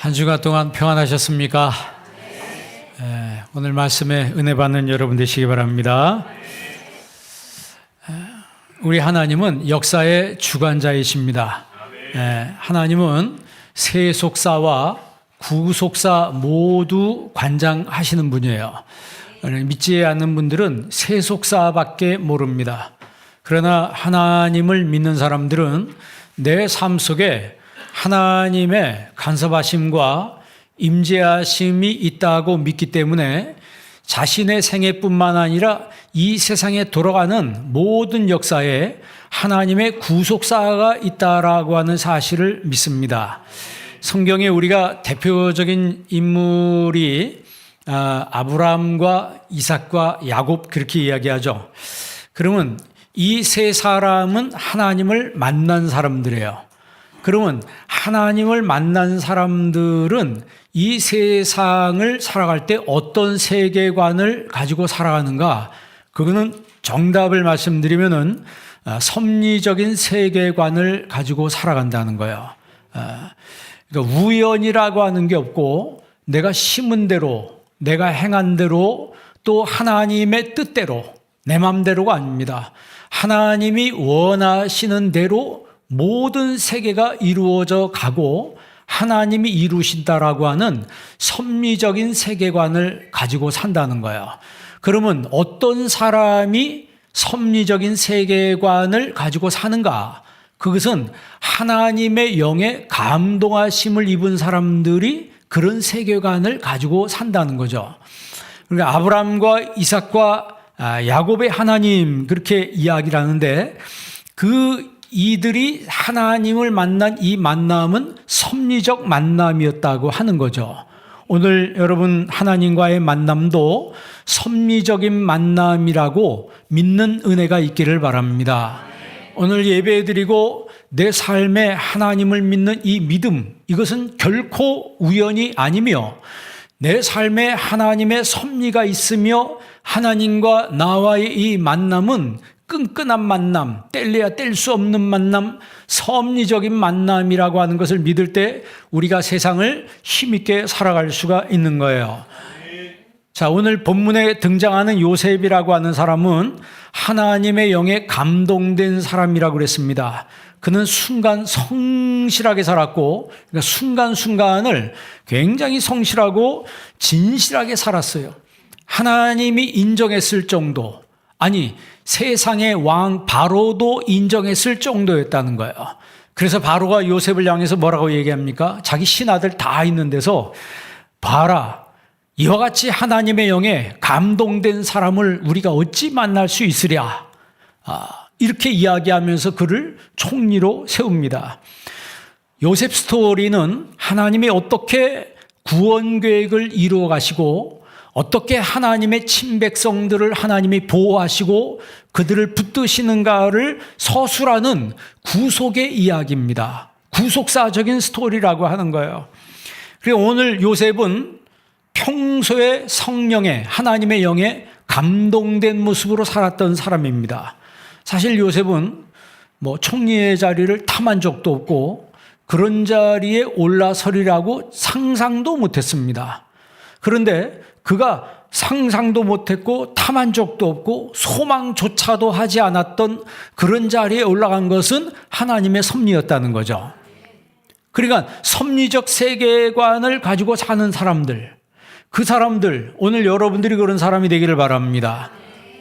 한 주간 동안 평안하셨습니까? 오늘 말씀에 은혜 받는 여러분 되시기 바랍니다. 우리 하나님은 역사의 주관자이십니다. 하나님은 세속사와 구속사 모두 관장하시는 분이에요. 믿지 않는 분들은 세속사밖에 모릅니다. 그러나 하나님을 믿는 사람들은 내 삶 속에 하나님의 간섭하심과 임재하심이 있다고 믿기 때문에 자신의 생애뿐만 아니라 이 세상에 돌아가는 모든 역사에 하나님의 구속사가 있다라고 하는 사실을 믿습니다. 성경에 우리가 대표적인 인물이 아브라함과 이삭과 야곱 그렇게 이야기하죠. 그러면 이 세 사람은 하나님을 만난 사람들이에요. 그러면 하나님을 만난 사람들은 이 세상을 살아갈 때 어떤 세계관을 가지고 살아가는가? 그거는 정답을 말씀드리면은 섭리적인 세계관을 가지고 살아간다는 거예요. 그러니까 우연이라고 하는 게 없고 내가 심은 대로, 내가 행한 대로 또 하나님의 뜻대로 내 마음대로가 아닙니다. 하나님이 원하시는 대로 모든 세계가 이루어져 가고 하나님이 이루신다라고 하는 섭리적인 세계관을 가지고 산다는 거예요. 그러면 어떤 사람이 섭리적인 세계관을 가지고 사는가? 그것은 하나님의 영에 감동하심을 입은 사람들이 그런 세계관을 가지고 산다는 거죠. 그러니까 아브라함과 이삭과 야곱의 하나님 그렇게 이야기를 하는데 이들이 하나님을 만난 이 만남은 섭리적 만남이었다고 하는 거죠. 오늘 여러분 하나님과의 만남도 섭리적인 만남이라고 믿는 은혜가 있기를 바랍니다. 오늘 예배드리고 내 삶에 하나님을 믿는 이 믿음, 이것은 결코 우연이 아니며 내 삶에 하나님의 섭리가 있으며 하나님과 나와의 이 만남은 끈끈한 만남, 뗄래야 뗄 수 없는 만남, 섭리적인 만남이라고 하는 것을 믿을 때 우리가 세상을 힘있게 살아갈 수가 있는 거예요. 자, 오늘 본문에 등장하는 요셉이라고 하는 사람은 하나님의 영에 감동된 사람이라고 그랬습니다. 그는 순간 성실하게 살았고, 그러니까 순간순간을 굉장히 성실하고 진실하게 살았어요. 하나님이 인정했을 정도, 아니 세상의 왕 바로도 인정했을 정도였다는 거예요. 그래서 바로가 요셉을 향해서 뭐라고 얘기합니까? 자기 신하들 다 있는 데서 봐라, 이와 같이 하나님의 영에 감동된 사람을 우리가 어찌 만날 수 있으랴, 이렇게 이야기하면서 그를 총리로 세웁니다. 요셉 스토리는 하나님이 어떻게 구원 계획을 이루어 가시고 어떻게 하나님의 친백성들을 하나님이 보호하시고 그들을 붙드시는가를 서술하는 구속의 이야기입니다. 구속사적인 스토리라고 하는 거예요. 그리고 오늘 요셉은 평소에 성령에, 하나님의 영에 감동된 모습으로 살았던 사람입니다. 사실 요셉은 총리의 자리를 탐한 적도 없고 그런 자리에 올라서리라고 상상도 못했습니다. 그런데 그가 상상도 못했고 탐한 적도 없고 소망조차도 하지 않았던 그런 자리에 올라간 것은 하나님의 섭리였다는 거죠. 그러니까 섭리적 세계관을 가지고 사는 사람들, 그 사람들, 오늘 여러분들이 그런 사람이 되기를 바랍니다.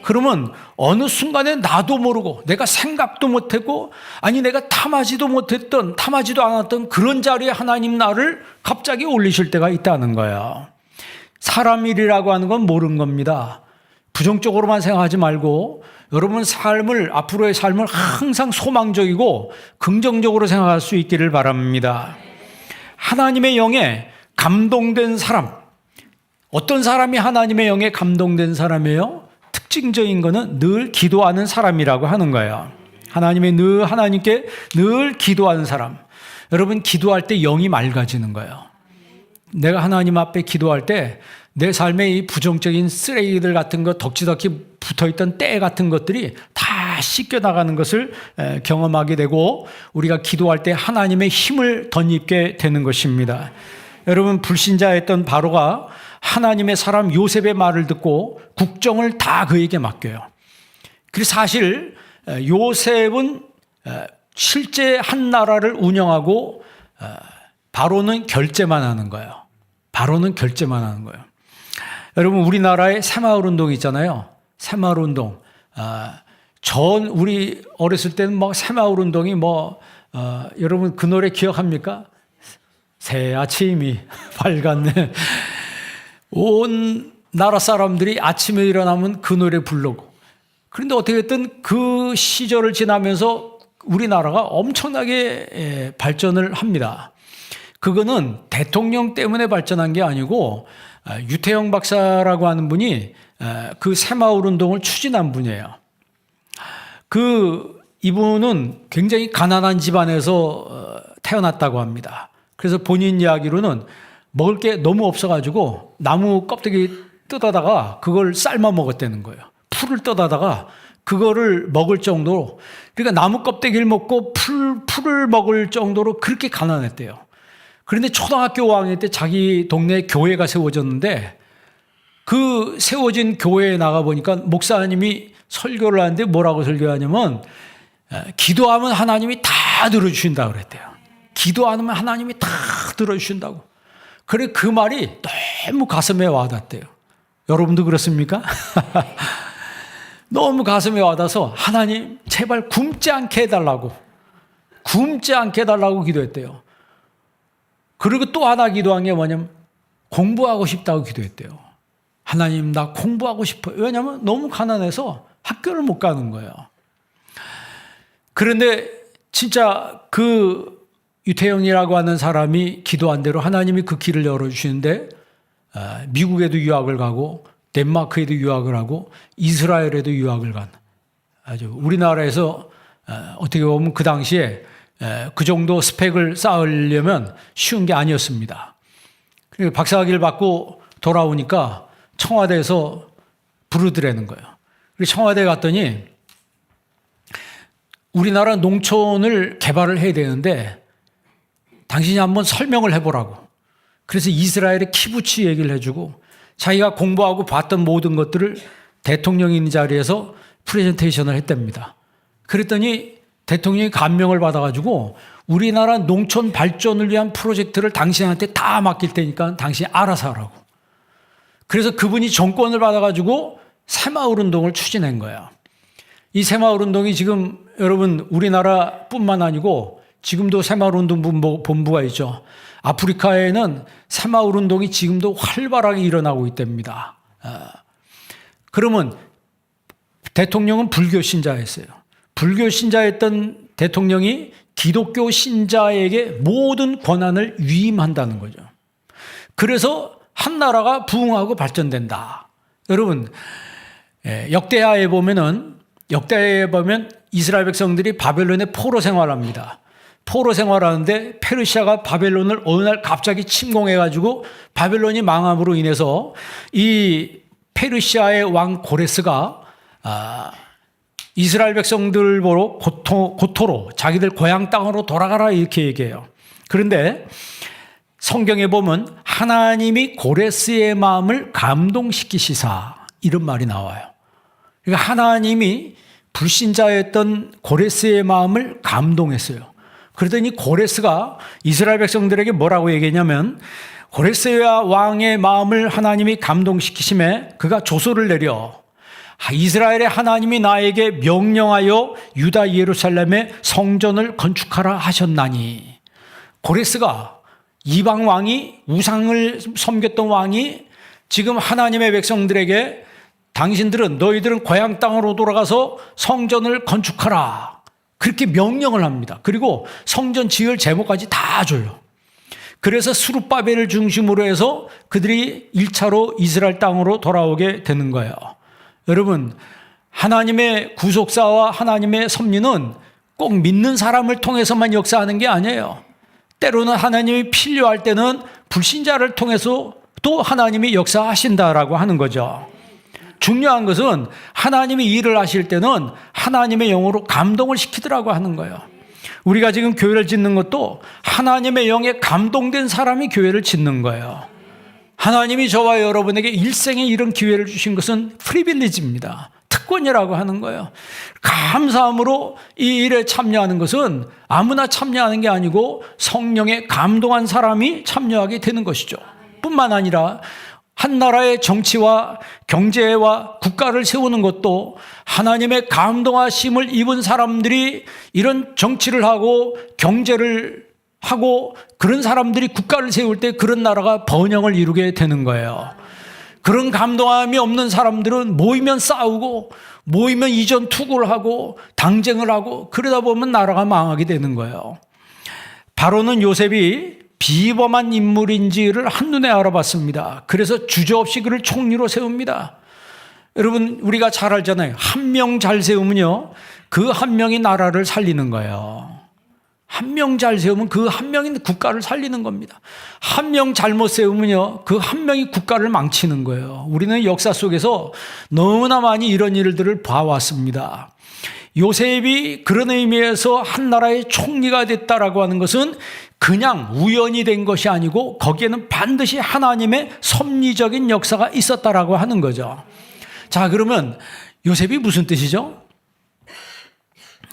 그러면 어느 순간에 나도 모르고 내가 생각도 못했고 아니 내가 탐하지도 못했던, 탐하지도 않았던 그런 자리에 하나님 나를 갑자기 올리실 때가 있다는 거예요. 사람 일이라고 하는 건 모르는 겁니다. 부정적으로만 생각하지 말고 여러분 앞으로의 삶을 항상 소망적이고 긍정적으로 생각할 수 있기를 바랍니다. 하나님의 영에 감동된 사람, 어떤 사람이 하나님의 영에 감동된 사람이에요? 특징적인 거는 늘 기도하는 사람이라고 하는 거예요. 하나님께 늘 기도하는 사람. 여러분 기도할 때 영이 맑아지는 거예요. 내가 하나님 앞에 기도할 때 내 삶에 이 부정적인 쓰레기들 같은 거 덕지덕지 붙어있던 때 같은 것들이 다 씻겨나가는 것을 경험하게 되고 우리가 기도할 때 하나님의 힘을 덧입게 되는 것입니다. 여러분, 불신자였던 바로가 하나님의 사람 요셉의 말을 듣고 국정을 다 그에게 맡겨요. 그래서 사실 요셉은 실제 한 나라를 운영하고 바로는 결제만 하는 거예요. 바로는 결제만 하는 거예요. 여러분, 우리나라에 새마을 운동 있잖아요. 새마을 운동. 우리 어렸을 때는 뭐 새마을 운동이 여러분 그 노래 기억합니까? 새 아침이 밝았네. 온 나라 사람들이 아침에 일어나면 그 노래 부르고. 그런데 어떻게든 그 시절을 지나면서 우리나라가 엄청나게 발전을 합니다. 그거는 대통령 때문에 발전한 게 아니고 유태영 박사라고 하는 분이 그 새마을 운동을 추진한 분이에요. 이분은 굉장히 가난한 집안에서 태어났다고 합니다. 그래서 본인 이야기로는 먹을 게 너무 없어가지고 나무 껍데기 뜯어다가 그걸 삶아 먹었다는 거예요. 풀을 뜯어다가 그거를 먹을 정도로, 그러니까 나무 껍데기를 먹고 풀을 먹을 정도로 그렇게 가난했대요. 그런데 초등학교 5학년 때 자기 동네에 교회가 세워졌는데 그 세워진 교회에 나가보니까 목사님이 설교를 하는데 뭐라고 설교하냐면 기도하면 하나님이 다 들어주신다고 그랬대요. 기도하면 하나님이 다 들어주신다고. 그래, 그 말이 너무 가슴에 와닿대요. 여러분도 그렇습니까? 너무 가슴에 와닿아서 하나님 제발 굶지 않게 해달라고 기도했대요. 그리고 또 하나 기도한 게 뭐냐면 공부하고 싶다고 기도했대요. 하나님, 나 공부하고 싶어요. 왜냐하면 너무 가난해서 학교를 못 가는 거예요. 그런데 진짜 그 유태영이라고 하는 사람이 기도한 대로 하나님이 그 길을 열어주시는데 미국에도 유학을 가고 덴마크에도 유학을 하고 이스라엘에도 유학을 간, 아주 우리나라에서 어떻게 보면 그 당시에 그 정도 스펙을 쌓으려면 쉬운 게 아니었습니다. 그리고 박사학위를 받고 돌아오니까 청와대에서 부르더라는 거예요. 그래서 청와대에 갔더니 우리나라 농촌을 개발을 해야 되는데 당신이 한번 설명을 해보라고. 그래서 이스라엘의 키부츠 얘기를 해주고 자기가 공부하고 봤던 모든 것들을 대통령이 있는 자리에서 프레젠테이션을 했답니다. 그랬더니 대통령이 감명을 받아가지고 우리나라 농촌 발전을 위한 프로젝트를 당신한테 다 맡길 테니까 당신이 알아서 하라고. 그래서 그분이 정권을 받아가지고 새마을 운동을 추진한 거예요. 이 새마을 운동이 지금 여러분 우리나라뿐만 아니고 지금도 새마을 운동 본부가 있죠. 아프리카에는 새마을 운동이 지금도 활발하게 일어나고 있답니다. 그러면 대통령은 불교 신자였어요. 불교 신자였던 대통령이 기독교 신자에게 모든 권한을 위임한다는 거죠. 그래서 한 나라가 부흥하고 발전된다. 여러분, 역대하에 보면 이스라엘 백성들이 바벨론에 포로 생활합니다. 포로 생활하는데 페르시아가 바벨론을 어느 날 갑자기 침공해가지고 바벨론이 망함으로 인해서 이 페르시아의 왕 고레스가 이스라엘 백성들 보러 고토로 자기들 고향 땅으로 돌아가라 이렇게 얘기해요. 그런데 성경에 보면 하나님이 고레스의 마음을 감동시키시사 이런 말이 나와요. 그러니까 하나님이 불신자였던 고레스의 마음을 감동했어요. 그러더니 고레스가 이스라엘 백성들에게 뭐라고 얘기했냐면 고레스와 왕의 마음을 하나님이 감동시키심에 그가 조서를 내려 이스라엘의 하나님이 나에게 명령하여 유다 예루살렘에 성전을 건축하라 하셨나니. 고레스가 이방 왕이 우상을 섬겼던 왕이 지금 하나님의 백성들에게 너희들은 고향 땅으로 돌아가서 성전을 건축하라. 그렇게 명령을 합니다. 그리고 성전 지을 제목까지 다 줘요. 그래서 스룹바벨을 중심으로 해서 그들이 1차로 이스라엘 땅으로 돌아오게 되는 거예요. 여러분, 하나님의 구속사와 하나님의 섭리는 꼭 믿는 사람을 통해서만 역사하는 게 아니에요. 때로는 하나님이 필요할 때는 불신자를 통해서 또 하나님이 역사하신다라고 하는 거죠. 중요한 것은 하나님이 일을 하실 때는 하나님의 영으로 감동을 시키더라고 하는 거예요. 우리가 지금 교회를 짓는 것도 하나님의 영에 감동된 사람이 교회를 짓는 거예요. 하나님이 저와 여러분에게 일생에 이런 기회를 주신 것은 프리빌리지입니다. 특권이라고 하는 거예요. 감사함으로 이 일에 참여하는 것은 아무나 참여하는 게 아니고 성령에 감동한 사람이 참여하게 되는 것이죠. 뿐만 아니라 한 나라의 정치와 경제와 국가를 세우는 것도 하나님의 감동하심을 입은 사람들이 이런 정치를 하고 경제를 하고 그런 사람들이 국가를 세울 때 그런 나라가 번영을 이루게 되는 거예요. 그런 감동함이 없는 사람들은 모이면 싸우고 모이면 이전 투구를 하고 당쟁을 하고 그러다 보면 나라가 망하게 되는 거예요. 바로는 요셉이 비범한 인물인지를 한눈에 알아봤습니다. 그래서 주저없이 그를 총리로 세웁니다. 여러분 우리가 잘 알잖아요. 한 명 잘 세우면요 그 한 명이 나라를 살리는 거예요. 한 명 잘 세우면 그 한 명이 국가를 살리는 겁니다. 한 명 잘못 세우면요 그 한 명이 국가를 망치는 거예요. 우리는 역사 속에서 너무나 많이 이런 일들을 봐왔습니다. 요셉이 그런 의미에서 한 나라의 총리가 됐다라고 하는 것은 그냥 우연히 된 것이 아니고 거기에는 반드시 하나님의 섭리적인 역사가 있었다라고 하는 거죠. 자, 그러면 요셉이 무슨 뜻이죠?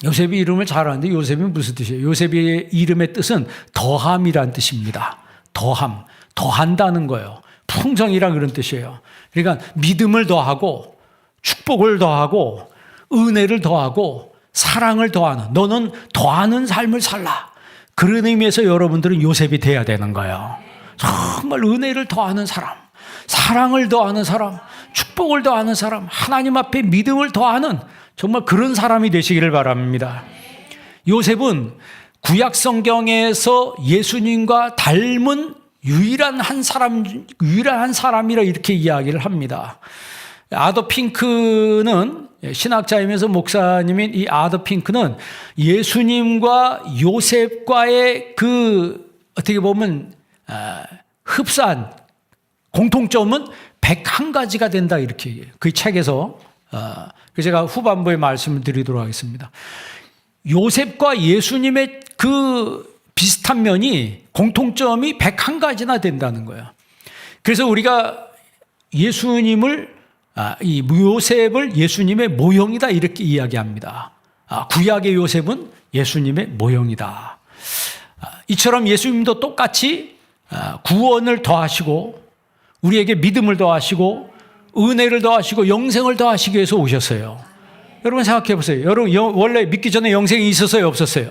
요셉이 이름을 잘 아는데 요셉이 무슨 뜻이에요? 요셉의 이름의 뜻은 더함이란 뜻입니다. 더함, 더한다는 거예요. 풍성이란 그런 뜻이에요. 그러니까 믿음을 더하고 축복을 더하고 은혜를 더하고 사랑을 더하는, 너는 더하는 삶을 살라. 그런 의미에서 여러분들은 요셉이 돼야 되는 거예요. 정말 은혜를 더하는 사람, 사랑을 더하는 사람, 축복을 더하는 사람, 하나님 앞에 믿음을 더하는 정말 그런 사람이 되시기를 바랍니다. 요셉은 구약 성경에서 예수님과 닮은 유일한 한 사람이라 이렇게 이야기를 합니다. 아더 핑크는 신학자이면서 목사님인 이 아더 핑크는 예수님과 요셉과의 그 어떻게 보면 흡사한 공통점은 101가지가 된다 이렇게 얘기해요. 그 책에서 제가 후반부에 말씀을 드리도록 하겠습니다. 요셉과 예수님의 그 비슷한 면이 공통점이 101가지나 된다는 거예요. 그래서 우리가 예수님을 이 요셉을 예수님의 모형이다 이렇게 이야기합니다. 구약의 요셉은 예수님의 모형이다. 이처럼 예수님도 똑같이 구원을 더하시고 우리에게 믿음을 더하시고 은혜를 더하시고 영생을 더하시기 위해서 오셨어요. 여러분 생각해 보세요. 여러분 원래 믿기 전에 영생이 있었어요, 없었어요?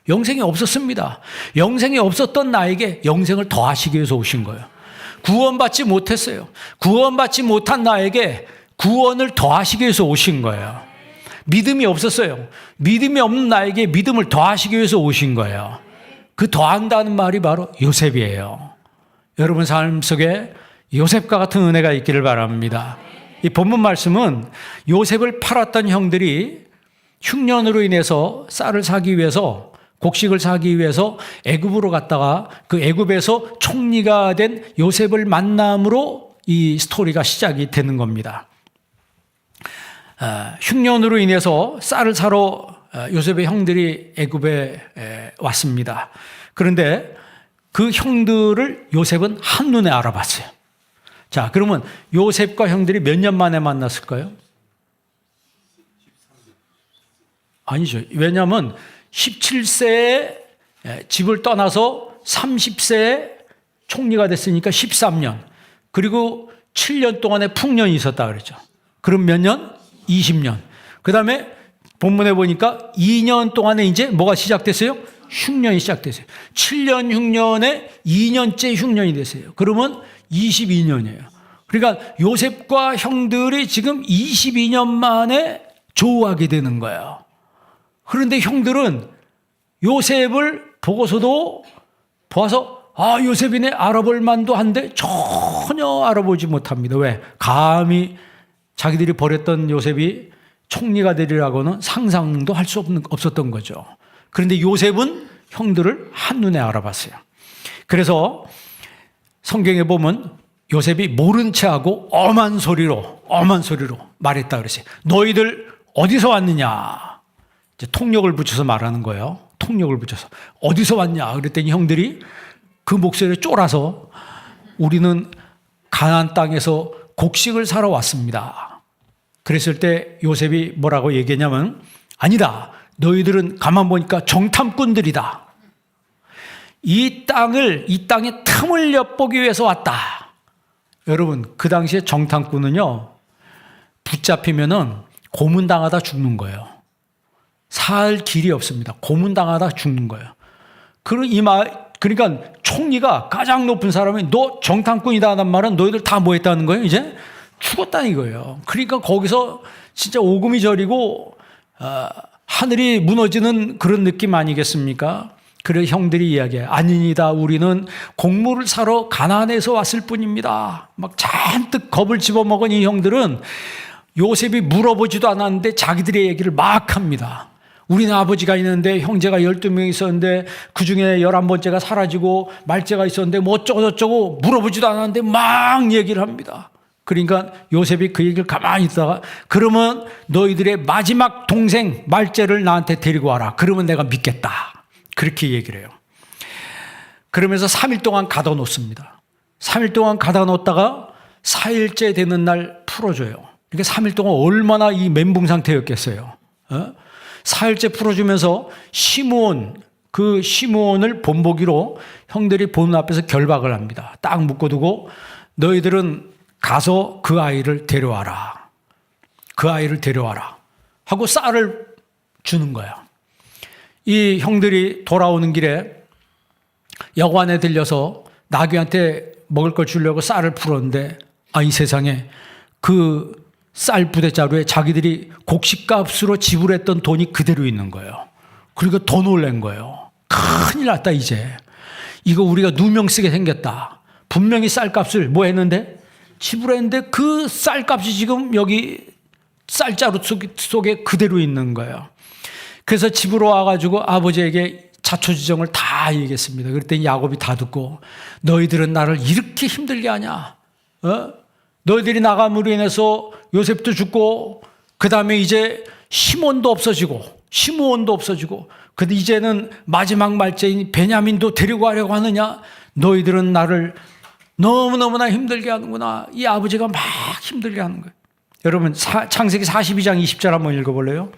영생이 없었습니다. 영생이 없었던 나에게 영생을 더하시기 위해서 오신 거예요. 구원받지 못했어요. 구원받지 못한 나에게 구원을 더하시기 위해서 오신 거예요. 믿음이 없었어요. 믿음이 없는 나에게 믿음을 더하시기 위해서 오신 거예요. 그 더한다는 말이 바로 요셉이에요. 여러분 삶 속에 요셉과 같은 은혜가 있기를 바랍니다. 이 본문 말씀은 요셉을 팔았던 형들이 흉년으로 인해서 쌀을 사기 위해서 곡식을 사기 위해서 애굽으로 갔다가 그 애굽에서 총리가 된 요셉을 만남으로 이 스토리가 시작이 되는 겁니다. 흉년으로 인해서 쌀을 사러 요셉의 형들이 애굽에 왔습니다. 그런데 그 형들을 요셉은 한눈에 알아봤어요. 자, 그러면 요셉과 형들이 몇 년 만에 만났을까요? 아니죠. 왜냐하면 17세에 집을 떠나서 30세에 총리가 됐으니까 13년. 그리고 7년 동안의 풍년이 있었다 그랬죠. 그럼 몇 년? 20년. 그 다음에 본문에 보니까 2년 동안에 이제 뭐가 시작됐어요? 흉년이 시작됐어요. 7년 흉년에 2년째 흉년이 됐어요. 그러면 22년이에요. 그러니까 요셉과 형들이 지금 22년 만에 조우하게 되는 거예요. 그런데 형들은 요셉을 보고서도 보아서 요셉이네 알아볼 만도 한데 전혀 알아보지 못합니다. 왜? 감히 자기들이 버렸던 요셉이 총리가 되리라고는 상상도 할 수 없었던 거죠. 그런데 요셉은 형들을 한눈에 알아봤어요. 그래서 성경에 보면 요셉이 모른 체하고 엄한 소리로 말했다 그랬어요. 너희들 어디서 왔느냐? 이제 통역을 붙여서 말하는 거예요. 통역을 붙여서 어디서 왔냐 그랬더니 형들이 그 목소리에 쫄아서 우리는 가나안 땅에서 곡식을 사러 왔습니다. 그랬을 때 요셉이 뭐라고 얘기했냐면 아니다. 너희들은 가만 보니까 정탐꾼들이다. 이 땅의 틈을 엿보기 위해서 왔다. 여러분 그 당시에 정탐꾼은요 붙잡히면은 고문당하다 죽는 거예요. 살 길이 없습니다. 고문당하다 죽는 거예요. 그러니까 총리가 가장 높은 사람이 너 정탐꾼이다 하는 말은 너희들 다 뭐 했다는 거예요? 이제 죽었다는 거예요. 그러니까 거기서 진짜 오금이 저리고 하늘이 무너지는 그런 느낌 아니겠습니까? 그래 형들이 이야기해. 아닙니다. 우리는 곡물을 사러 가나안에서 왔을 뿐입니다. 막 잔뜩 겁을 집어먹은 이 형들은 요셉이 물어보지도 않았는데 자기들의 얘기를 막 합니다. 우리는 아버지가 있는데 형제가 12명 있었는데 그중에 11번째가 사라지고 말째가 있었는데 뭐 어쩌고 저쩌고 물어보지도 않았는데 막 얘기를 합니다. 그러니까 요셉이 그 얘기를 가만히 있다가 그러면 너희들의 마지막 동생 말째를 나한테 데리고 와라. 그러면 내가 믿겠다. 그렇게 얘기를 해요. 그러면서 3일 동안 가둬놓습니다. 3일 동안 가둬놓다가 4일째 되는 날 풀어줘요. 그러니까 3일 동안 얼마나 이 멘붕 상태였겠어요. 4일째 풀어주면서 그 시므온을 본보기로 형들이 보는 앞에서 결박을 합니다. 딱 묶어두고 너희들은 가서 그 아이를 데려와라. 그 아이를 데려와라. 하고 쌀을 주는 거야. 이 형들이 돌아오는 길에 여관에 들려서 나귀한테 먹을 걸 주려고 쌀을 풀었는데 이 세상에 그 쌀 부대자루에 자기들이 곡식값으로 지불했던 돈이 그대로 있는 거예요. 그러니까 더 놀란 거예요. 큰일 났다 이제. 이거 우리가 누명 쓰게 생겼다. 분명히 쌀값을 뭐 했는데? 지불했는데 그 쌀값이 지금 여기 쌀자루 속에 그대로 있는 거예요. 그래서 집으로 와가지고 아버지에게 자초지정을 다 얘기했습니다. 그랬더니 야곱이 다 듣고 너희들은 나를 이렇게 힘들게 하냐? 너희들이 나감으로 인해서 요셉도 죽고 그 다음에 이제 시몬도 없어지고 근데 이제는 마지막 말째인 베냐민도 데리고 가려고 하느냐? 너희들은 나를 너무너무나 힘들게 하는구나. 이 아버지가 막 힘들게 하는 거예요. 여러분 창세기 42장 20절 한번 읽어볼래요?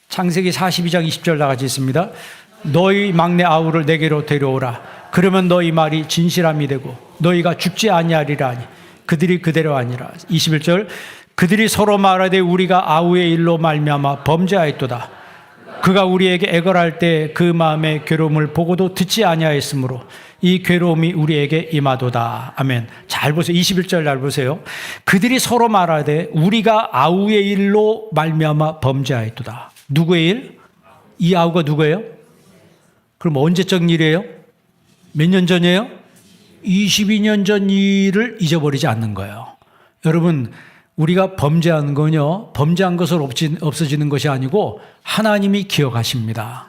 창세기 42장 20절 나같이 있습니다. 너희 막내 아우를 내게로 데려오라. 그러면 너희 말이 진실함이 되고 너희가 죽지 아니하리라 하니 그들이 그대로 아니라. 21절 그들이 서로 말하되 우리가 아우의 일로 말미암아 범죄하였도다. 그가 우리에게 애걸할 때 그 마음의 괴로움을 보고도 듣지 아니하였으므로 이 괴로움이 우리에게 임하도다. 아멘. 잘 보세요. 21절 잘 보세요. 그들이 서로 말하되 우리가 아우의 일로 말미암아 범죄하였도다. 누구의 일? 이 아우가 누구예요? 그럼 언제적 일이에요? 몇 년 전이에요? 22년 전 일을 잊어버리지 않는 거예요. 여러분 우리가 범죄하는 건요 범죄한 것을 없어지는 것이 아니고 하나님이 기억하십니다.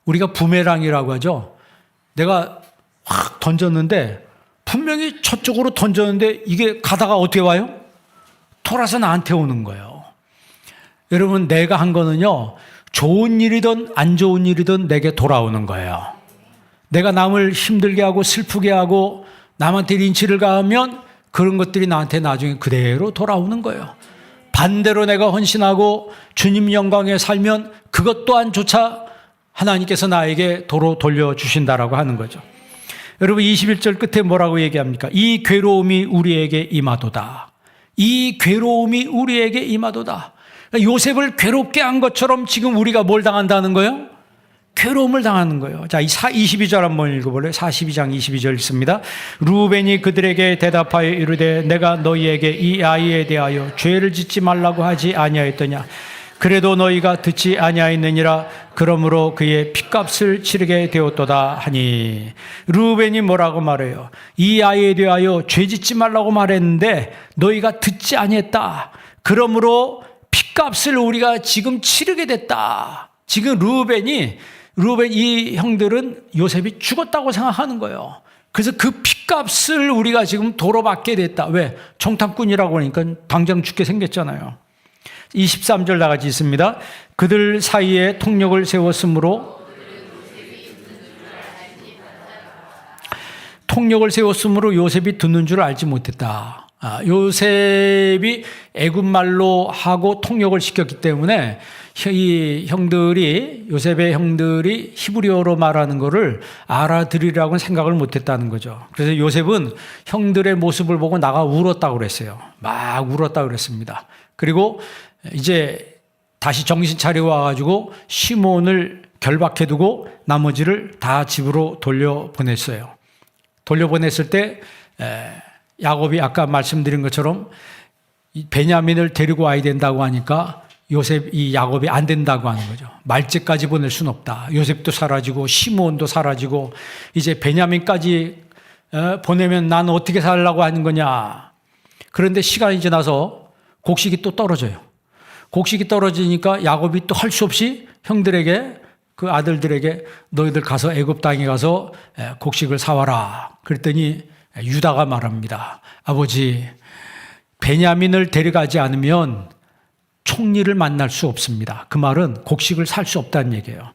우리가 부메랑이라고 하죠. 내가 확 던졌는데 분명히 저쪽으로 던졌는데 이게 가다가 어떻게 와요? 돌아서 나한테 오는 거예요. 여러분 내가 한 거는요 좋은 일이든 안 좋은 일이든 내게 돌아오는 거예요. 내가 남을 힘들게 하고 슬프게 하고 남한테 린치를 가하면 그런 것들이 나한테 나중에 그대로 돌아오는 거예요. 반대로 내가 헌신하고 주님 영광에 살면 그것 또한조차 하나님께서 나에게 도로 돌려주신다라고 하는 거죠. 여러분 21절 끝에 뭐라고 얘기합니까? 이 괴로움이 우리에게 임하도다. 이 괴로움이 우리에게 임하도다. 요셉을 괴롭게 한 것처럼 지금 우리가 뭘 당한다는 거예요? 괴로움을 당하는 거예요. 자, 22절 한번 읽어볼래요? 42장 22절 읽습니다. 루벤이 그들에게 대답하여 이르되 내가 너희에게 이 아이에 대하여 죄를 짓지 말라고 하지 아니하였더냐. 그래도 너희가 듣지 아니하였느니라. 그러므로 그의 핏값을 치르게 되었도다 하니. 루벤이 뭐라고 말해요? 이 아이에 대하여 죄 짓지 말라고 말했는데 너희가 듣지 아니했다. 그러므로 핏값을 우리가 지금 치르게 됐다. 지금 루벤 이 형들은 요셉이 죽었다고 생각하는 거예요. 그래서 그 핏값을 우리가 지금 도로 받게 됐다. 왜? 정탐꾼이라고 하니까 당장 죽게 생겼잖아요. 23절 다 같이 있습니다. 그들 사이에 통력을 세웠으므로 요셉이 듣는 줄 알지 못했다. 요셉이 애굽말로 하고 통역을 시켰기 때문에 요셉의 형들이 히브리어로 말하는 것을 알아들으리라고는 생각을 못했다는 거죠. 그래서 요셉은 형들의 모습을 보고 나가 울었다고 그랬어요. 막 울었다고 그랬습니다. 그리고 이제 다시 정신 차리고 와가지고 시몬을 결박해두고 나머지를 다 집으로 돌려보냈어요. 돌려보냈을 때 야곱이 아까 말씀드린 것처럼 베냐민을 데리고 와야 된다고 하니까 야곱이 안 된다고 하는 거죠. 말째까지 보낼 수는 없다. 요셉도 사라지고 시므온도 사라지고 이제 베냐민까지 보내면 난 어떻게 살라고 하는 거냐. 그런데 시간이 지나서 곡식이 또 떨어져요. 곡식이 떨어지니까 야곱이 또 할 수 없이 형들에게 그 아들들에게 너희들 가서 애굽 땅에 가서 곡식을 사와라. 그랬더니 유다가 말합니다. 아버지, 베냐민을 데려가지 않으면 총리를 만날 수 없습니다. 그 말은 곡식을 살 수 없다는 얘기예요.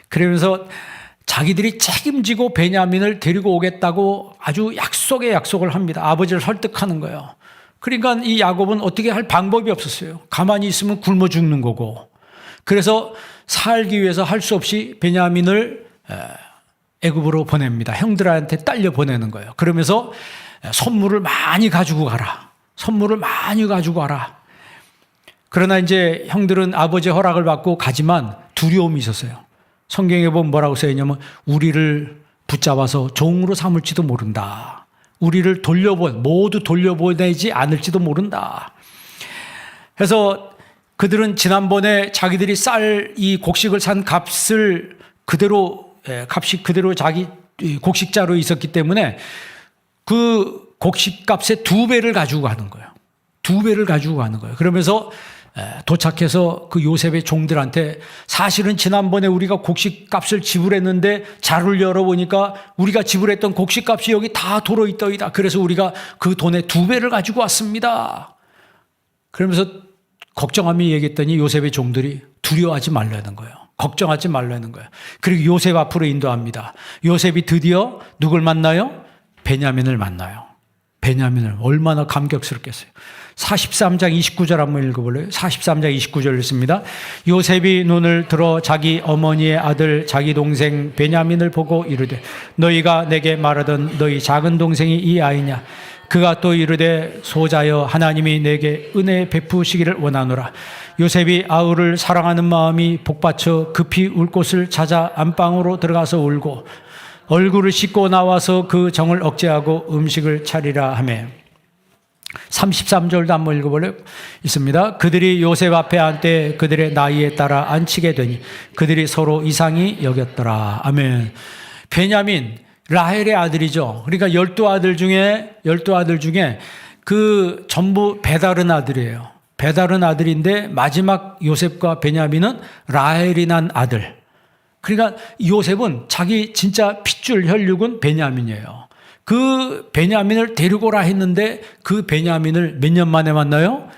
그러면서 자기들이 책임지고 베냐민을 데리고 오겠다고 아주 약속을 합니다. 아버지를 설득하는 거예요. 그러니까 이 야곱은 어떻게 할 방법이 없었어요. 가만히 있으면 굶어 죽는 거고. 그래서 살기 위해서 할 수 없이 베냐민을 애굽으로 보냅니다. 형들한테 딸려 보내는 거예요. 그러면서 선물을 많이 가지고 가라. 그러나 이제 형들은 아버지의 허락을 받고 가지만 두려움이 있었어요. 성경에 보면 뭐라고 써있냐면 우리를 붙잡아서 종으로 삼을지도 모른다. 우리를 모두 돌려보내지 않을지도 모른다. 그래서 그들은 지난번에 자기들이 이 곡식을 산 값을 값이 그대로 자기 곡식자로 있었기 때문에 그 곡식값의 2배를 가지고 가는 거예요. 2배를 가지고 가는 거예요. 그러면서 도착해서 그 요셉의 종들한테 사실은 지난번에 우리가 곡식값을 지불했는데 자루를 열어보니까 우리가 지불했던 곡식값이 여기 다 들어있더이다. 그래서 우리가 그 돈의 2배를 가지고 왔습니다. 그러면서 걱정하며 얘기했더니 요셉의 종들이 두려워하지 말라는 거예요. 걱정하지 말라는 거예요. 그리고 요셉 앞으로 인도합니다. 요셉이 드디어 누굴 만나요? 베냐민을 만나요. 베냐민을 얼마나 감격스럽겠어요. 43장 29절 한번 읽어볼래요? 43장 29절 읽습니다. 요셉이 눈을 들어 자기 어머니의 아들 자기 동생 베냐민을 보고 이르되 너희가 내게 말하던 너희 작은 동생이 이 아이냐? 그가 또 이르되 소자여 하나님이 내게 은혜 베푸시기를 원하노라. 요셉이 아우를 사랑하는 마음이 복받쳐 급히 울 곳을 찾아 안방으로 들어가서 울고 얼굴을 씻고 나와서 그 정을 억제하고 음식을 차리라 하며 33절도 한번 읽어볼래요? 있습니다. 그들이 요셉 앞에 앉되 그들의 나이에 따라 앉히게 되니 그들이 서로 이상히 여겼더라. 아멘. 베냐민 라헬의 아들이죠. 그러니까 12아들 중에 그 전부 배다른 아들이에요. 배다른 아들인데 마지막 요셉과 베냐민은 라헬이 난 아들. 그러니까 요셉은 자기 진짜 핏줄 혈육은 베냐민이에요. 그 베냐민을 데리고 오라 했는데 그 베냐민을 몇 년 만에 만나요?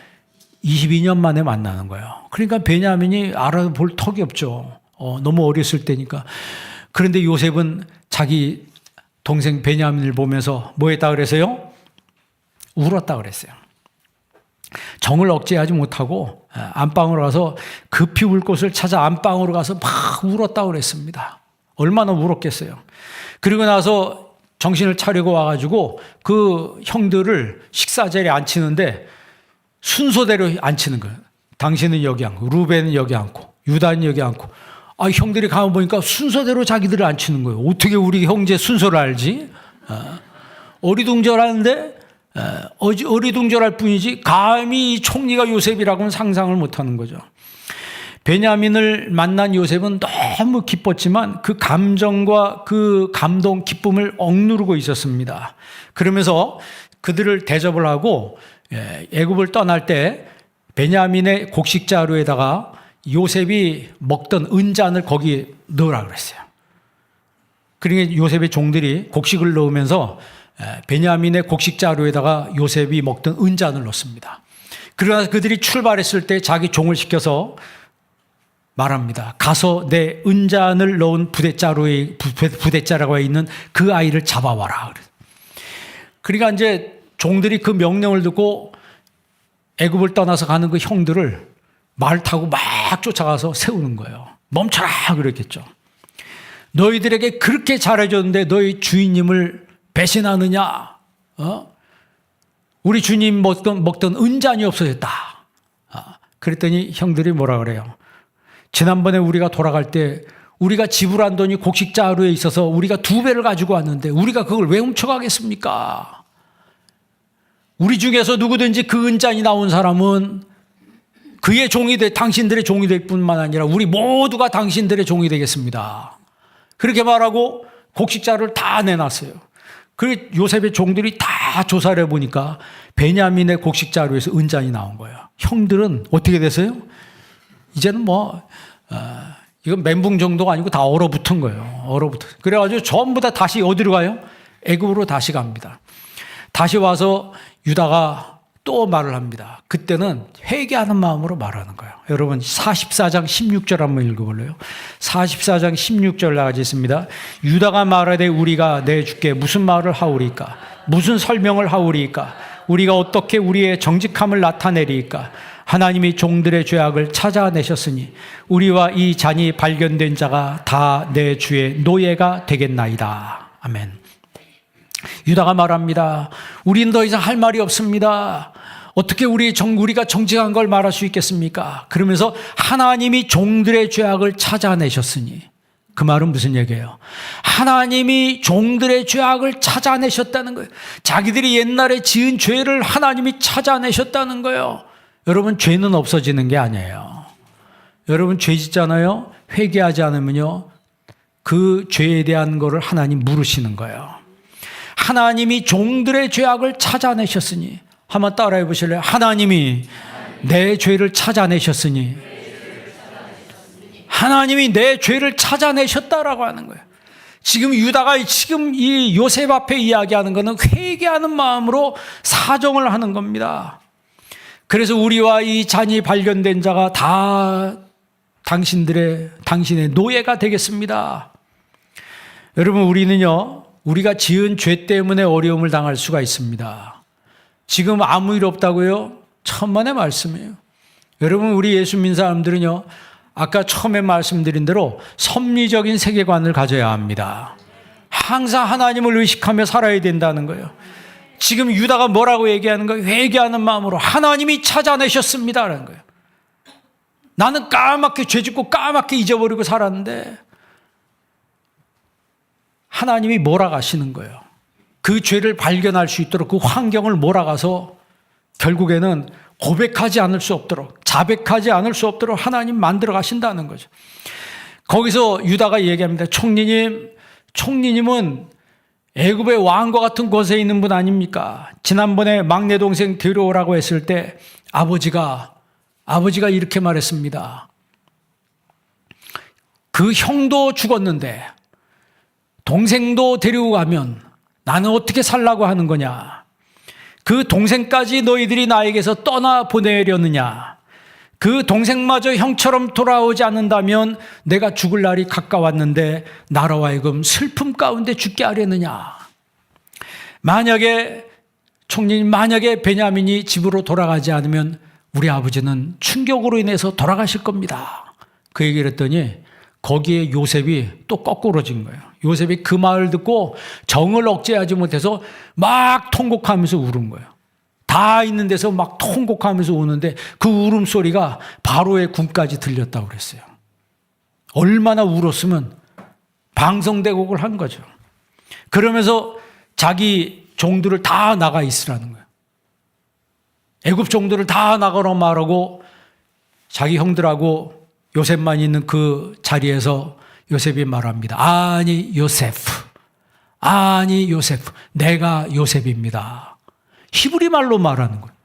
22년 만에 만나는 거예요. 그러니까 베냐민이 알아볼 턱이 없죠. 너무 어렸을 때니까. 그런데 요셉은 자기 동생 베냐민을 보면서 뭐 했다 그랬어요? 울었다 그랬어요. 정을 억제하지 못하고 안방으로 가서 급히 울 곳을 찾아 안방으로 가서 막 울었다 그랬습니다. 얼마나 울었겠어요. 그리고 나서 정신을 차리고 와가지고 그 형들을 식사 자리에 앉히는데 순서대로 앉히는 거예요. 당신은 여기 앉고 루벤은 여기 앉고 유다는 여기 앉고 형들이 가만 보니까 순서대로 자기들을 앉히는 거예요. 어떻게 우리 형제 순서를 알지? 어리둥절하는데 어리둥절할 뿐이지 감히 이 총리가 요셉이라고는 상상을 못하는 거죠. 베냐민을 만난 요셉은 너무 기뻤지만 그 감정과 그 감동, 기쁨을 억누르고 있었습니다. 그러면서 그들을 대접을 하고 애굽을 떠날 때 베냐민의 곡식 자루에다가 요셉이 먹던 은잔을 거기 넣으라 그랬어요. 그러니까 요셉의 종들이 곡식을 넣으면서 베냐민의 곡식 자루에다가 요셉이 먹던 은잔을 넣습니다. 그러나 그들이 출발했을 때 자기 종을 시켜서 말합니다. 가서 내 은잔을 넣은 부대자루에 있는 그 아이를 잡아와라. 그러니까 이제 종들이 그 명령을 듣고 애굽을 떠나서 가는 그 형들을 말 타고 막 쫓아가서 세우는 거예요. 멈춰라 그랬겠죠. 너희들에게 그렇게 잘해줬는데 너희 주인님을 배신하느냐? 우리 주님 먹던 은잔이 없어졌다. 그랬더니 형들이 뭐라 그래요? 지난번에 우리가 돌아갈 때 우리가 지불한 돈이 곡식자루에 있어서 우리가 2배를 가지고 왔는데 우리가 그걸 왜 훔쳐가겠습니까? 우리 중에서 누구든지 그 은잔이 나온 사람은 그의 종이 당신들의 종이 될 뿐만 아니라 우리 모두가 당신들의 종이 되겠습니다. 그렇게 말하고 곡식자루를 다 내놨어요. 그리고 요셉의 종들이 다 조사를 해보니까 베냐민의 곡식자루에서 은잔이 나온 거예요. 형들은 어떻게 됐어요? 이제는 이건 멘붕 정도가 아니고 다 얼어붙은 거예요. 그래가지고 전부 다 다시 어디로 가요? 애굽으로 다시 갑니다. 다시 와서 유다가 또 말을 합니다. 그때는 회개하는 마음으로 말하는 거예요. 여러분 44장 16절 한번 읽어볼래요? 44장 16절 나가지 있습니다. 유다가 말하되 우리가 내 주께 무슨 말을 하오리까? 무슨 설명을 하오리까? 우리가 어떻게 우리의 정직함을 나타내리까? 하나님이 종들의 죄악을 찾아내셨으니 우리와 이 잔이 발견된 자가 다 내 주의 노예가 되겠나이다. 아멘. 유다가 말합니다. 우린 더 이상 할 말이 없습니다. 어떻게 우리가 정직한 걸 말할 수 있겠습니까? 그러면서 하나님이 종들의 죄악을 찾아내셨으니, 그 말은 무슨 얘기예요? 하나님이 종들의 죄악을 찾아내셨다는 거예요. 자기들이 옛날에 지은 죄를 하나님이 찾아내셨다는 거예요. 여러분, 죄는 없어지는 게 아니에요. 여러분, 죄 짓잖아요. 회개하지 않으면요, 그 죄에 대한 거를 하나님 물으시는 거예요. 하나님이 종들의 죄악을 찾아내셨으니, 한번 따라해 보실래요? 하나님이 내 죄를 찾아내셨으니, 하나님이 내 죄를 찾아내셨다라고 하는 거예요. 지금 유다가 지금 이 요셉 앞에 이야기하는 것은 회개하는 마음으로 사정을 하는 겁니다. 그래서 우리와 이 잔이 발견된 자가 다 당신의 노예가 되겠습니다. 여러분, 우리는요, 우리가 지은 죄 때문에 어려움을 당할 수가 있습니다. 지금 아무 일 없다고요? 천만의 말씀이에요. 여러분, 우리 예수 믿는 사람들은요, 아까 처음에 말씀드린 대로 섭리적인 세계관을 가져야 합니다. 항상 하나님을 의식하며 살아야 된다는 거예요. 지금 유다가 뭐라고 얘기하는 거예요? 회개하는 마음으로 하나님이 찾아내셨습니다라는 거예요. 나는 까맣게 죄짓고 까맣게 잊어버리고 살았는데 하나님이 몰아가시는 거예요. 그 죄를 발견할 수 있도록 그 환경을 몰아가서 결국에는 고백하지 않을 수 없도록, 자백하지 않을 수 없도록 하나님 만들어 가신다는 거죠. 거기서 유다가 얘기합니다. 총리님은 애굽의 왕과 같은 곳에 있는 분 아닙니까? 지난번에 막내 동생 데려오라고 했을 때 아버지가 이렇게 말했습니다. 그 형도 죽었는데 동생도 데리고 가면 나는 어떻게 살라고 하는 거냐? 그 동생까지 너희들이 나에게서 떠나보내려느냐? 그 동생마저 형처럼 돌아오지 않는다면 내가 죽을 날이 가까웠는데 나로 하여금 슬픔 가운데 죽게 하려느냐? 만약에 베냐민이 집으로 돌아가지 않으면 우리 아버지는 충격으로 인해서 돌아가실 겁니다. 그 얘기를 했더니 거기에 요셉이 또 거꾸로진 거예요. 요셉이 그 말을 듣고 정을 억제하지 못해서 막 통곡하면서 울은 거예요. 다 있는 데서 막 통곡하면서 우는데 그 울음소리가 바로의 궁까지 들렸다고 그랬어요. 얼마나 울었으면 방성대곡을 한 거죠. 그러면서 자기 종들을 다 나가 있으라는 거예요. 애굽 종들을 다 나가라 말하고 자기 형들하고 요셉만 있는 그 자리에서 요셉이 말합니다. 아니 요셉, 내가 요셉입니다. 히브리 말로 말하는 거예요.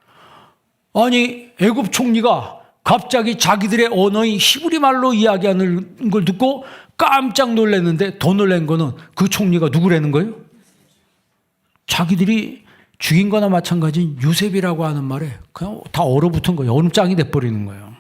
아니 애굽 총리가 갑자기 자기들의 언어인 히브리 말로 이야기하는 걸 듣고 깜짝 놀랐는데 더 놀란 거는 그 총리가 누구라는 거예요? 자기들이 죽인 거나 마찬가지인 요셉이라고 하는 말에 그냥 다 얼어붙은 거예요. 얼음장이 돼버리는 거예요.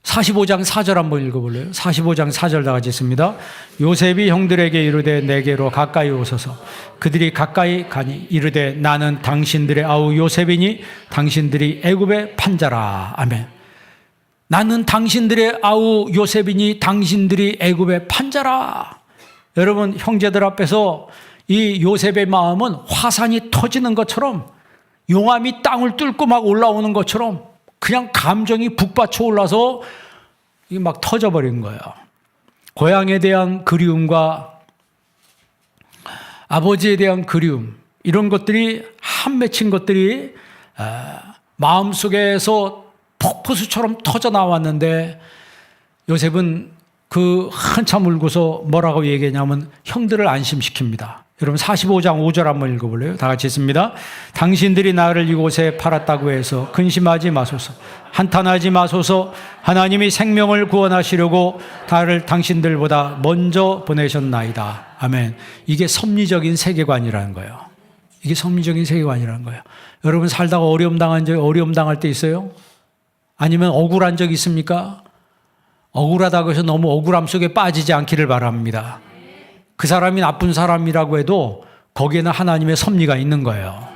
45장 4절 한번 읽어볼래요? 45장 4절 다 같이 있습니다. 요셉이 형들에게 이르되 내게로 가까이 오소서. 그들이 가까이 가니 이르되 나는 당신들의 아우 요셉이니 당신들이 애굽의 판자라. 아멘. 나는 당신들의 아우 요셉이니 당신들이 애굽의 판자라. 여러분, 형제들 앞에서 이 요셉의 마음은 화산이 터지는 것처럼, 용암이 땅을 뚫고 막 올라오는 것처럼 그냥 감정이 북받쳐 올라서 이게 막 터져버린 거예요. 고향에 대한 그리움과 아버지에 대한 그리움, 이런 것들이 한 맺힌 것들이 마음속에서 폭포수처럼 터져 나왔는데, 요셉은 그 한참 울고서 뭐라고 얘기했냐면 형들을 안심시킵니다. 여러분 45장 5절 한번 읽어볼래요? 다 같이 있습니다. 당신들이 나를 이곳에 팔았다고 해서 근심하지 마소서. 한탄하지 마소서. 하나님이 생명을 구원하시려고 나를 당신들보다 먼저 보내셨나이다. 아멘. 이게 섭리적인 세계관이라는 거예요. 이게 섭리적인 세계관이라는 거예요. 여러분 살다가 어려움 당할 때 있어요? 아니면 억울한 적 있습니까? 억울하다고 해서 너무 억울함 속에 빠지지 않기를 바랍니다. 그 사람이 나쁜 사람이라고 해도 거기에는 하나님의 섭리가 있는 거예요.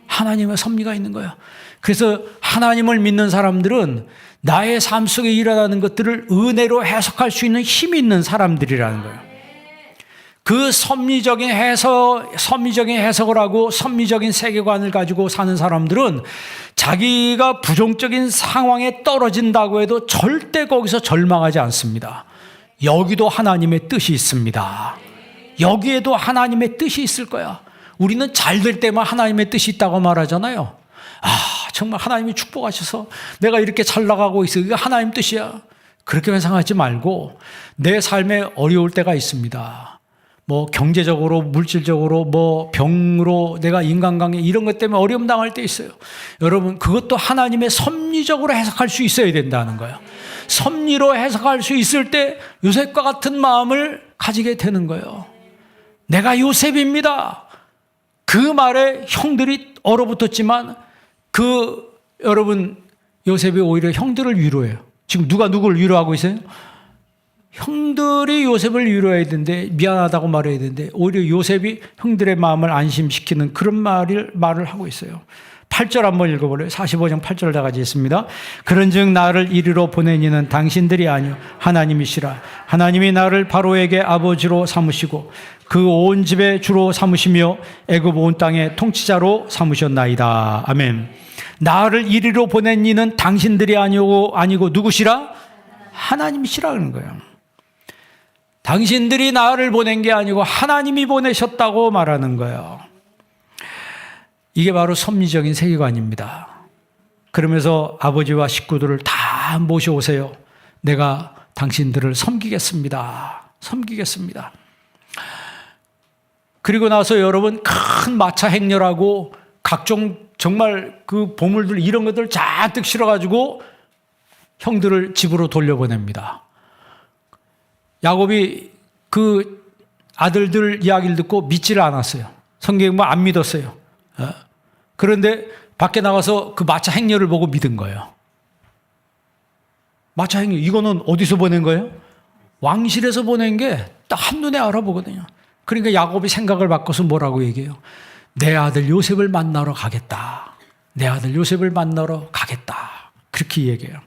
하나님의 섭리가 있는 거예요. 그래서 하나님을 믿는 사람들은 나의 삶 속에 일어나는 것들을 은혜로 해석할 수 있는 힘이 있는 사람들이라는 거예요. 그 섭리적인 해석을 하고 섭리적인 세계관을 가지고 사는 사람들은 자기가 부정적인 상황에 떨어진다고 해도 절대 거기서 절망하지 않습니다. 여기도 하나님의 뜻이 있습니다. 여기에도 하나님의 뜻이 있을 거야. 우리는 잘 될 때만 하나님의 뜻이 있다고 말하잖아요. 정말 하나님이 축복하셔서 내가 이렇게 잘 나가고 있어. 이게 하나님 뜻이야. 그렇게 생각하지 말고 내 삶에 어려울 때가 있습니다. 뭐 경제적으로, 물질적으로, 뭐 병으로, 내가 인간관계 이런 것 때문에 어려움 당할 때 있어요. 여러분, 그것도 하나님의 섭리적으로 해석할 수 있어야 된다는 거예요. 섭리로 해석할 수 있을 때 요셉과 같은 마음을 가지게 되는 거예요. 내가 요셉입니다. 그 말에 형들이 얼어붙었지만 여러분, 요셉이 오히려 형들을 위로해요. 지금 누가 누구를 위로하고 있어요? 형들이 요셉을 위로해야 되는데, 미안하다고 말해야 되는데, 오히려 요셉이 형들의 마음을 안심시키는 그런 말을 하고 있어요. 8절 한번 읽어볼래요? 45장 8절 다 같이 있습니다. 그런즉 나를 이리로 보낸 이는 당신들이 아니요 하나님이시라. 하나님이 나를 바로에게 아버지로 삼으시고 그 온 집의 주로 삼으시며 애굽 온 땅의 통치자로 삼으셨나이다. 아멘. 나를 이리로 보낸 이는 당신들이 아니고 누구시라? 하나님이시라 그러는 거예요. 당신들이 나를 보낸 게 아니고 하나님이 보내셨다고 말하는 거예요. 이게 바로 섭리적인 세계관입니다. 그러면서 아버지와 식구들을 다 모셔오세요. 내가 당신들을 섬기겠습니다. 섬기겠습니다. 그리고 나서 여러분 큰 마차 행렬하고 각종 정말 그 보물들 이런 것들 잔뜩 실어가지고 형들을 집으로 돌려보냅니다. 야곱이 그 아들들 이야기를 듣고 믿지를 않았어요. 성경은 안 믿었어요. 그런데 밖에 나가서 그 마차 행렬을 보고 믿은 거예요. 마차 행렬, 이거는 어디서 보낸 거예요? 왕실에서 보낸 게 딱 한눈에 알아보거든요. 그러니까 야곱이 생각을 바꿔서 뭐라고 얘기해요? 내 아들 요셉을 만나러 가겠다. 내 아들 요셉을 만나러 가겠다. 그렇게 얘기해요.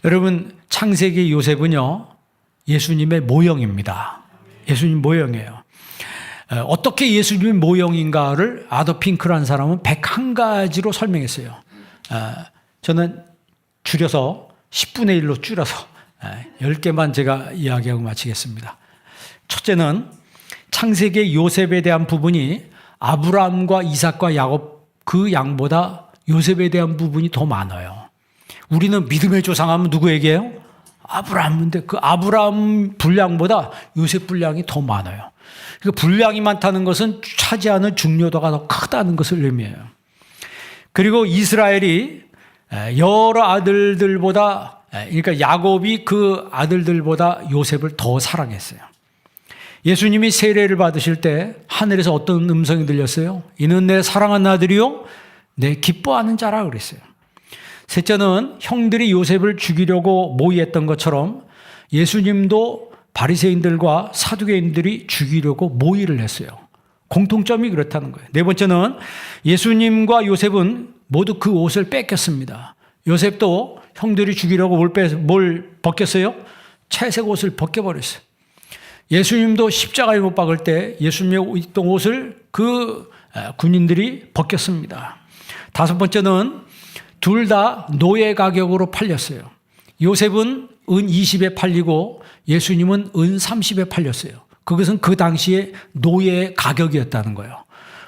여러분, 창세기 요셉은요, 예수님의 모형입니다. 예수님 모형이에요. 어떻게 예수님의 모형인가를 아더 핑크라는 사람은 101가지로 설명했어요. 저는 줄여서 10분의 1로 줄여서 10개만 제가 이야기하고 마치겠습니다. 첫째는 창세기 요셉에 대한 부분이 아브라함과 이삭과 야곱 그 양보다 요셉에 대한 부분이 더 많아요. 우리는 믿음의 조상하면 누구 얘기해요? 아브라함인데 그 아브라함 분량보다 요셉 분량이 더 많아요. 그 분량이 많다는 것은 차지하는 중요도가 더 크다는 것을 의미해요. 그리고 이스라엘이 여러 아들들보다, 그러니까 야곱이 그 아들들보다 요셉을 더 사랑했어요. 예수님이 세례를 받으실 때 하늘에서 어떤 음성이 들렸어요? 이는 내 사랑하는 아들이요 내 기뻐하는 자라 그랬어요. 셋째는 형들이 요셉을 죽이려고 모의했던 것처럼 예수님도 바리새인들과 사두개인들이 죽이려고 모의를 했어요. 공통점이 그렇다는 거예요. 네 번째는 예수님과 요셉은 모두 그 옷을 뺏겼습니다. 요셉도 형들이 죽이려고 뭘 벗겼어요? 채색 옷을 벗겨버렸어요. 예수님도 십자가에 못 박을 때 예수님의 입던 옷을 그 군인들이 벗겼습니다. 다섯 번째는 둘 다 노예 가격으로 팔렸어요. 요셉은 은 20에 팔리고 예수님은 은 30에 팔렸어요. 그것은 그 당시에 노예 가격이었다는 거예요.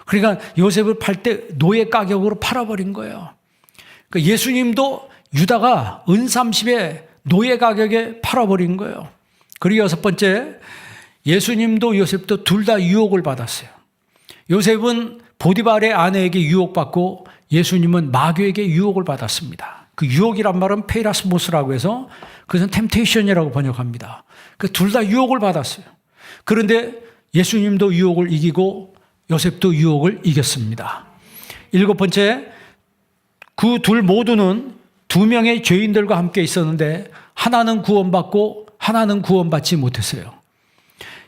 그러니까 요셉을 팔 때 노예 가격으로 팔아버린 거예요. 그러니까 예수님도 유다가 은 30에 노예 가격에 팔아버린 거예요. 그리고 여섯 번째, 예수님도 요셉도 둘 다 유혹을 받았어요. 요셉은 보디발의 아내에게 유혹받고 예수님은 마귀에게 유혹을 받았습니다. 그 유혹이란 말은 페이라스모스라고 해서 그것은 템테이션이라고 번역합니다. 그 둘 다 유혹을 받았어요. 그런데 예수님도 유혹을 이기고 요셉도 유혹을 이겼습니다. 일곱 번째, 그 둘 모두는 두 명의 죄인들과 함께 있었는데 하나는 구원받고 하나는 구원받지 못했어요.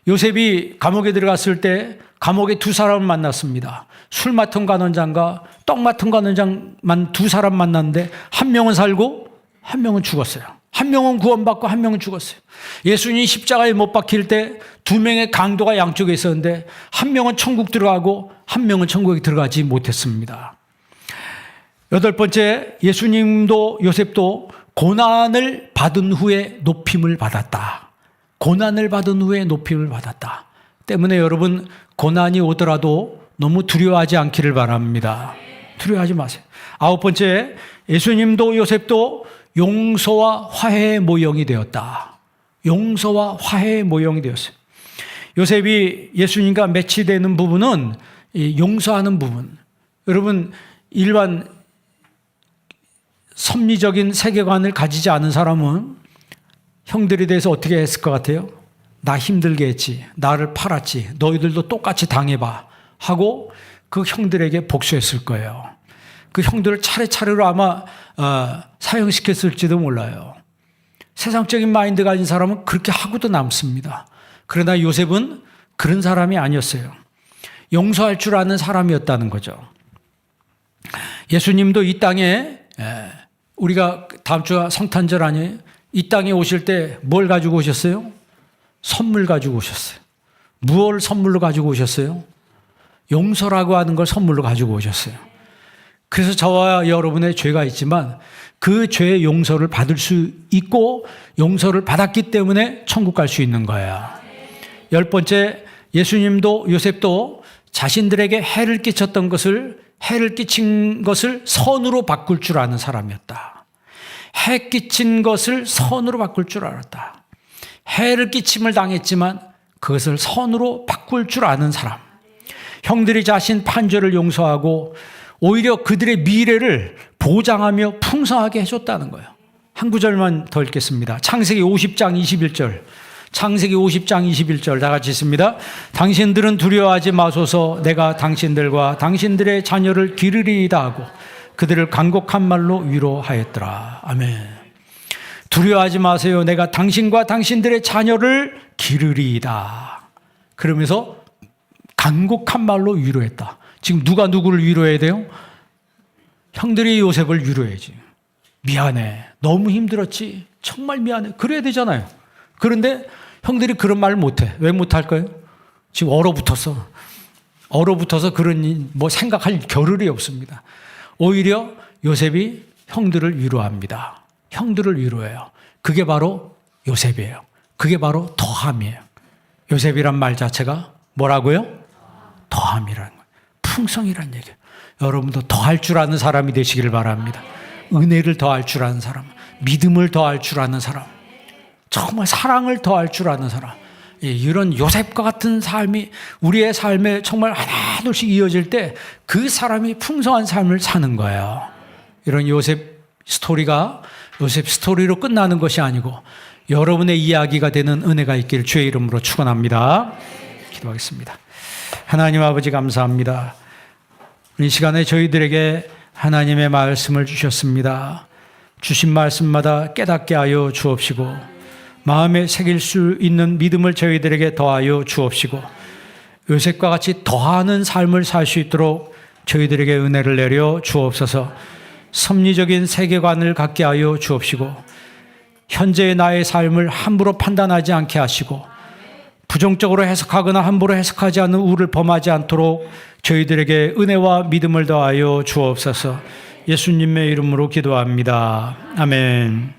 요셉이 감옥에 들어갔을 때 감옥에 두 사람을 만났습니다. 술 맡은 관원장과 떡 맡은 관원장만 두 사람 만났는데 한 명은 살고 한 명은 죽었어요. 한 명은 구원받고 한 명은 죽었어요. 예수님이 십자가에 못 박힐 때 두 명의 강도가 양쪽에 있었는데 한 명은 천국 들어가고 한 명은 천국에 들어가지 못했습니다. 여덟 번째, 예수님도 요셉도 고난을 받은 후에 높임을 받았다. 고난을 받은 후에 높임을 받았다. 때문에 여러분, 고난이 오더라도 너무 두려워하지 않기를 바랍니다. 두려워하지 마세요. 아홉 번째, 예수님도 요셉도 용서와 화해의 모형이 되었다. 용서와 화해의 모형이 되었어요. 요셉이 예수님과 매치되는 부분은 용서하는 부분. 여러분, 일반 섭리적인 세계관을 가지지 않은 사람은 형들에 대해서 어떻게 했을 것 같아요? 나 힘들게 했지. 나를 팔았지. 너희들도 똑같이 당해봐. 하고 그 형들에게 복수했을 거예요. 그 형들을 차례차례로 아마 사형시켰을지도 몰라요. 세상적인 마인드 가진 사람은 그렇게 하고도 남습니다. 그러나 요셉은 그런 사람이 아니었어요. 용서할 줄 아는 사람이었다는 거죠. 예수님도 이 땅에, 우리가 다음 주가 성탄절 아니에요? 이 땅에 오실 때 뭘 가지고 오셨어요? 선물 가지고 오셨어요. 무엇을 선물로 가지고 오셨어요? 용서라고 하는 걸 선물로 가지고 오셨어요. 그래서 저와 여러분의 죄가 있지만 그 죄의 용서를 받을 수 있고 용서를 받았기 때문에 천국 갈 수 있는 거예요. 열 번째, 예수님도 요셉도 자신들에게 해를 끼친 것을 선으로 바꿀 줄 아는 사람이었다. 해 끼친 것을 선으로 바꿀 줄 알았다. 해를 끼침을 당했지만 그것을 선으로 바꿀 줄 아는 사람. 형들이 자신 판죄를 용서하고 오히려 그들의 미래를 보장하며 풍성하게 해줬다는 거예요. 한 구절만 더 읽겠습니다. 창세기 50장 21절. 창세기 50장 21절 다 같이 있습니다. 당신들은 두려워하지 마소서. 내가 당신들과 당신들의 자녀를 기르리이다 하고 그들을 간곡한 말로 위로하였더라. 아멘. 두려워하지 마세요. 내가 당신과 당신들의 자녀를 기르리이다. 그러면서 간곡한 말로 위로했다. 지금 누가 누구를 위로해야 돼요? 형들이 요셉을 위로해야지. 미안해. 너무 힘들었지. 정말 미안해. 그래야 되잖아요. 그런데 형들이 그런 말을 못해. 왜 못할까요? 지금 얼어붙어서. 얼어붙어서 그런 뭐 생각할 겨를이 없습니다. 오히려 요셉이 형들을 위로합니다. 형들을 위로해요. 그게 바로 요셉이에요. 그게 바로 더함이에요. 요셉이란 말 자체가 뭐라고요? 더함이라는 거예요. 풍성이란 얘기예요. 여러분도 더할 줄 아는 사람이 되시기를 바랍니다. 은혜를 더할 줄 아는 사람, 믿음을 더할 줄 아는 사람, 정말 사랑을 더할 줄 아는 사람. 이런 요셉과 같은 삶이 우리의 삶에 정말 하나둘씩 이어질 때 그 사람이 풍성한 삶을 사는 거예요. 이런 요셉 스토리가 요셉 스토리로 끝나는 것이 아니고 여러분의 이야기가 되는 은혜가 있길 주의 이름으로 축원합니다. 기도하겠습니다. 하나님 아버지 감사합니다. 이 시간에 저희들에게 하나님의 말씀을 주셨습니다. 주신 말씀마다 깨닫게 하여 주옵시고 마음에 새길 수 있는 믿음을 저희들에게 더하여 주옵시고 요셉과 같이 더하는 삶을 살 수 있도록 저희들에게 은혜를 내려 주옵소서. 섭리적인 세계관을 갖게 하여 주옵시고 현재의 나의 삶을 함부로 판단하지 않게 하시고 부정적으로 해석하거나 함부로 해석하지 않는 우를 범하지 않도록 저희들에게 은혜와 믿음을 더하여 주옵소서. 예수님의 이름으로 기도합니다. 아멘.